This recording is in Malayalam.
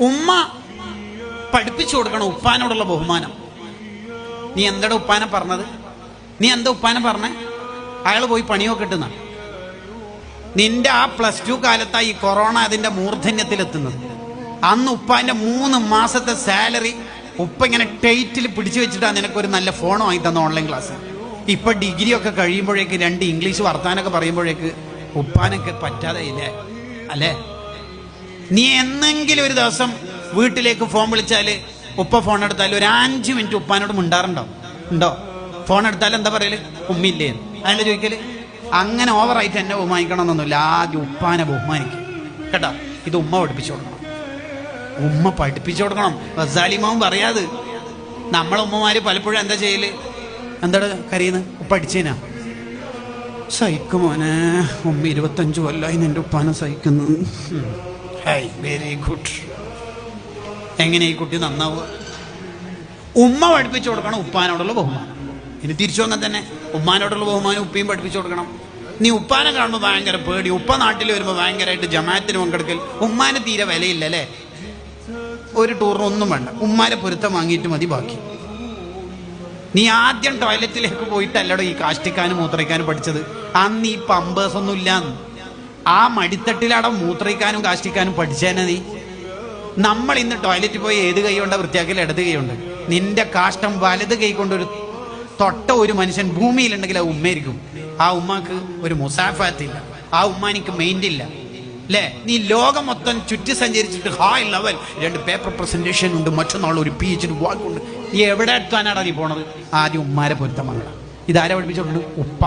ഉമ്മ പഠിപ്പിച്ചു കൊടുക്കണം ഉപ്പാനോടുള്ള ബഹുമാനം. നീ എന്താ ഉപ്പാനെ പറഞ്ഞത്? നീ എന്താ ഉപ്പാനെ പറഞ്ഞേ? അയാൾ പോയി പണിയൊക്കെ ഇട്ടുന്ന. നിന്റെ ആ +2 കാലത്തായി ഈ കൊറോണ അതിന്റെ മൂർധന്യത്തിലെത്തുന്നത്. അന്ന് ഉപ്പാന്റെ 3 മാസത്തെ സാലറി ഉപ്പ ഇങ്ങനെ ടൈറ്റിൽ പിടിച്ചു വെച്ചിട്ടാണ് നിനക്കൊരു നല്ല ഫോൺ വാങ്ങി തന്ന ഓൺലൈൻ ക്ലാസ്. ഇപ്പൊ ഡിഗ്രി ഒക്കെ കഴിയുമ്പോഴേക്ക് 2 ഇംഗ്ലീഷ് വർത്താനൊക്കെ പറയുമ്പോഴേക്ക് ഉപ്പാനൊക്കെ പറ്റാതെ ഇല്ലേ അല്ലേ? നീ എന്നെങ്കിലും ഒരു ദിവസം വീട്ടിലേക്ക് ഫോൺ വിളിച്ചാല് ഉപ്പ ഫോൺ എടുത്താൽ ഒരു 5 മിനിറ്റ് ഉപ്പാനോട് മിണ്ടാറുണ്ടോ? ഉണ്ടോ? ഫോൺ എടുത്താൽ എന്താ പറയല്? ഉമ്മില്ലേ അയാൾ ചോദിക്കല്. അങ്ങനെ ഓവറായിട്ട് എന്നെ ബഹുമാനിക്കണം എന്നൊന്നുമില്ല. ആദ്യം ഉപ്പാനെ ബഹുമാനിക്കും കേട്ടോ. ഇത് ഉമ്മ പഠിപ്പിച്ചു കൊടുക്കണം. ഉമ്മ പഠിപ്പിച്ചു കൊടുക്കണം. ഗസാലിമാവും പറയാത്. നമ്മളെ ഉമ്മമാര് പലപ്പോഴും എന്താ ചെയ്യല്? എന്താണ് കരയുന്നത്? ഉപ്പ അടിച്ചേനാ? സഹിക്കുമോനെ, ഉമ്മ 25 കൊല്ലായി നിന്റെ ഉപ്പാനെ സഹിക്കുന്നു. Very good. എങ്ങനെ ഈ കുട്ടി നന്നാവുക? ഉമ്മ പഠിപ്പിച്ചു കൊടുക്കണം ഉപ്പാനോടുള്ള ബഹുമാനം. ഇനി തിരിച്ചു വന്നാൽ തന്നെ ഉമ്മാനോടുള്ള ബഹുമാനം ഉപ്പയും പഠിപ്പിച്ചു കൊടുക്കണം. നീ ഉപ്പാനെ കാണുമ്പോൾ ഭയങ്കര പേടി. ഉപ്പ നാട്ടിൽ വരുമ്പോൾ ഭയങ്കരമായിട്ട് ജമാഅത്തിന് പങ്കെടുക്കൽ. ഉമ്മാനെ തീരെ വിലയില്ല അല്ലേ? ഒരു ടൂറിനൊന്നും വേണ്ട, ഉമ്മാനെ പൊരുത്തം വാങ്ങിയിട്ട് മതി ബാക്കി. നീ ആദ്യം ടോയ്ലറ്റിലേക്ക് പോയിട്ടല്ലടോ ഈ കാഷ്ടിക്കാനും മൂത്രയിക്കാനും പഠിച്ചത്. അന്ന് ഈ പമ്പേഴ്സ് ഒന്നും ഇല്ലാന്ന്. ആ മടിത്തട്ടിലവിടെ മൂത്രയിക്കാനും കാഷ്ടിക്കാനും പഠിച്ചേനെ നീ. നമ്മൾ ഇന്ന് ടോയ്ലറ്റിൽ പോയി ഏത് കൈ കൊണ്ടാ വൃത്തിയാക്കൽ? ഇടത് കൈ കൊണ്ട്. നിന്റെ കാഷ്ടം വലത് കൈ കൊണ്ടൊരു തൊട്ട ഒരു മനുഷ്യൻ ഭൂമിയിലുണ്ടെങ്കിൽ ആ ഉമ്മയായിരിക്കും. ആ ഉമ്മാക്ക് ഒരു മുസാഫാത്തില്ല, ആ ഉമ്മാനിക്ക് മെയിൻ്റില്ല അല്ലേ? നീ ലോകം മൊത്തം ചുറ്റി സഞ്ചരിച്ചിട്ട് ഹൈ ലെവൽ 2 പേപ്പർ പ്രസന്റേഷൻ ഉണ്ട്, മറ്റന്നാൾ ഒരു PhD വാക്കുണ്ട്. നീ എവിടെ എത്താനാടാ നീ പോണത്? ആദ്യം ഉമ്മാരെ പൊരുത്തം വാങ്ങണം. ഇതാരെ പഠിപ്പിച്ചിട്ടുണ്ട്? ഉപ്പ.